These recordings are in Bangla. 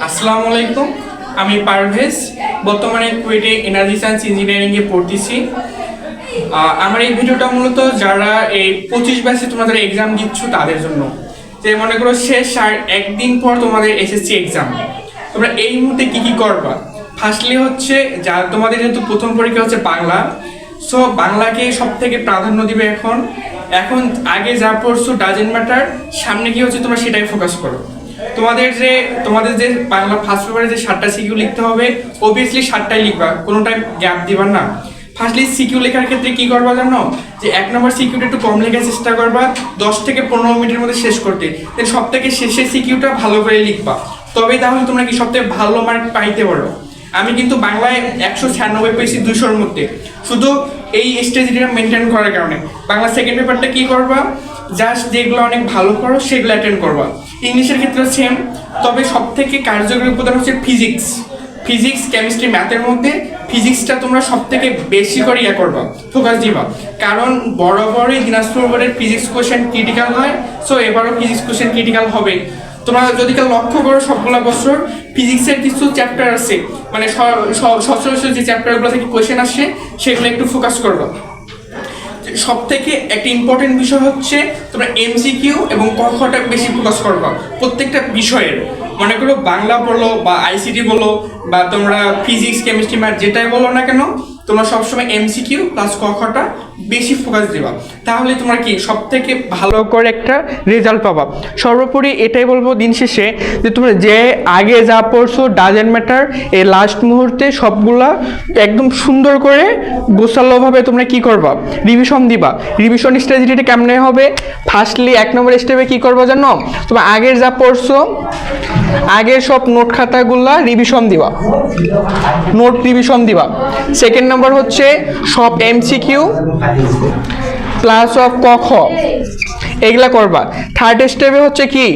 আসসালামু আলাইকুম, আমি পারভেজ। বর্তমানে কুয়েটে এনার্জি সায়েন্স ইঞ্জিনিয়ারিংয়ে পড়তেছি। আমার এই ভিডিওটা মূলত যারা এই 25 ব্যাচে তোমাদের এক্সাম দিচ্ছ তাদের জন্য। যে মনে করো শেষ আর একদিন পর তোমাদের এসএসসি এক্সাম, তোমরা এই মুহূর্তে কী কী করবা। ফার্স্টলি হচ্ছে যা তোমাদের যেহেতু প্রথম পরীক্ষা হচ্ছে বাংলা, সো বাংলাকে সব থেকে প্রাধান্য দিবে। এখন আগে যা পড়ছো ডাজেন্ট ম্যাটার, সামনে কি হচ্ছে তোমরা সেটাই ফোকাস করো। তোমাদের যে বাংলা ফার্স্ট পেপারে যে 7টা সিকিউ লিখতে হবে, অবভিয়াসলি 7টাই লিখবা, কোনোটাই গ্যাপ দিবা না। ফার্স্টলি সিকিউ লেখার ক্ষেত্রে কি করবা জানো, যে 1 নম্বর সিকিউটা একটু কম লেখার চেষ্টা করবা, 10 থেকে 15 মিনিটের মধ্যে শেষ করতে। দেন সব থেকে শেষের সিকিউটা ভালো করে লিখবা, তবেই তাহলে তোমরা কি সবথেকে ভালো মার্ক পাইতে পারো। আমি কিন্তু বাংলায় 196 পেয়েছি 200-র মধ্যে, শুধু এই স্ট্র্যাটেজিটা মেনটেন করার কারণে। বাংলা সেকেন্ড পেপারটা কি করবা, জাস্ট যেগুলো অনেক ভালো করো সেগুলো অ্যাটেন্ড করবা। ইংলিশের ক্ষেত্রে সেম, তবে সব থেকে কার্যকরী উপাদান হচ্ছে ফিজিক্স, কেমিস্ট্রি, ম্যাথের মধ্যে ফিজিক্সটা তোমরা সব থেকে বেশি করে করবা, ফোকাস দিবা। কারণ বরাবরই দিনাজপুর বোর্ডের ফিজিক্স কোয়েশ্চেন ক্রিটিক্যাল হয়, সো এবারও ফিজিক্স কোয়েশ্চেন ক্রিটিক্যাল হবে। তোমরা যদি লক্ষ্য করো সবগুলো বছর ফিজিক্সের কিছু চ্যাপ্টার আছে, মানে সচরাচর যে চ্যাপ্টারগুলো থেকে কোয়েশ্চেন আসে সেগুলো একটু ফোকাস করবা। সব থেকে একটা ইম্পর্টেন্ট বিষয় হচ্ছে তোমরা এমসিকিউ এবং ক খটা বেশি ফোকাস করবা প্রত্যেকটা বিষয়ের। মনে করো বাংলা বলো বা আইসিটি বলো বা তোমরা ফিজিক্স, কেমিস্ট্রি, ম্যাথ যেটাই বলো না কেন, তোমরা সবসময় এমসিকিউ প্লাস ক খটা বেশি ফোকাস দেবা, তাহলে তোমরা কি সব থেকে ভালো করে একটা রেজাল্ট পাবা। সর্বোপরি এটাই বলবো দিন শেষে, যে তোমরা যে আগে যা পড়ছো ডাজেন্ট ম্যাটার, এই লাস্ট মুহূর্তে সবগুলা একদম সুন্দর করে গোছালোভাবে তোমরা কি করবা, রিভিশন দিবা। রিভিশন স্ট্র্যাটেজিটা কেমনে হবে, ফার্স্টলি 1 নম্বর স্টেপে কি করবা জানো, তোমরা আগের যা পড়ছো আগের সব নোট খাতাগুলা রিভিশন দিবা, দিবা। সেকেন্ড নম্বর হচ্ছে সব এমসিকিউ প্লাস অফ ক খ এগুলা করবা। থার্ড স্টেপে হচ্ছে কি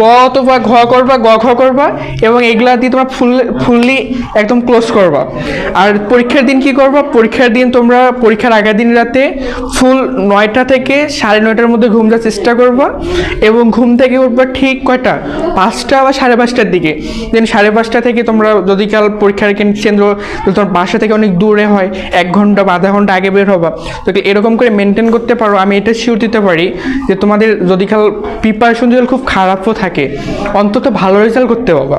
গ অথবা ঘ করবা এবং এগুলা দিয়ে তোমরা ফুললি একদম ক্লোজ করবা। আর পরীক্ষার দিন কি করবা, পরীক্ষার দিন তোমরা পরীক্ষার আগের দিন রাতে ফুল 9টা থেকে 9:30টার মধ্যে ঘুম যাওয়ার চেষ্টা করবা এবং ঘুম থেকে উঠবা ঠিক কয়টা, 5টা বা 5:30টার দিকে। দেন 5:30টা থেকে তোমরা যদি কাল পরীক্ষার কেন্দ্র তোমার বাসা থেকে অনেক দূরে হয়, 1 ঘন্টা বা আধা ঘন্টা আগে বের হবা। তো এরকম করে মেনটেন করতে পারো, আমি এটা শিওর দিতে পারি যে তোমাদের যদি কাল প্রিপারেশন যদি খুব খারাপও থাকে, অন্তত ভালো রেজাল্ট করতে পারবা।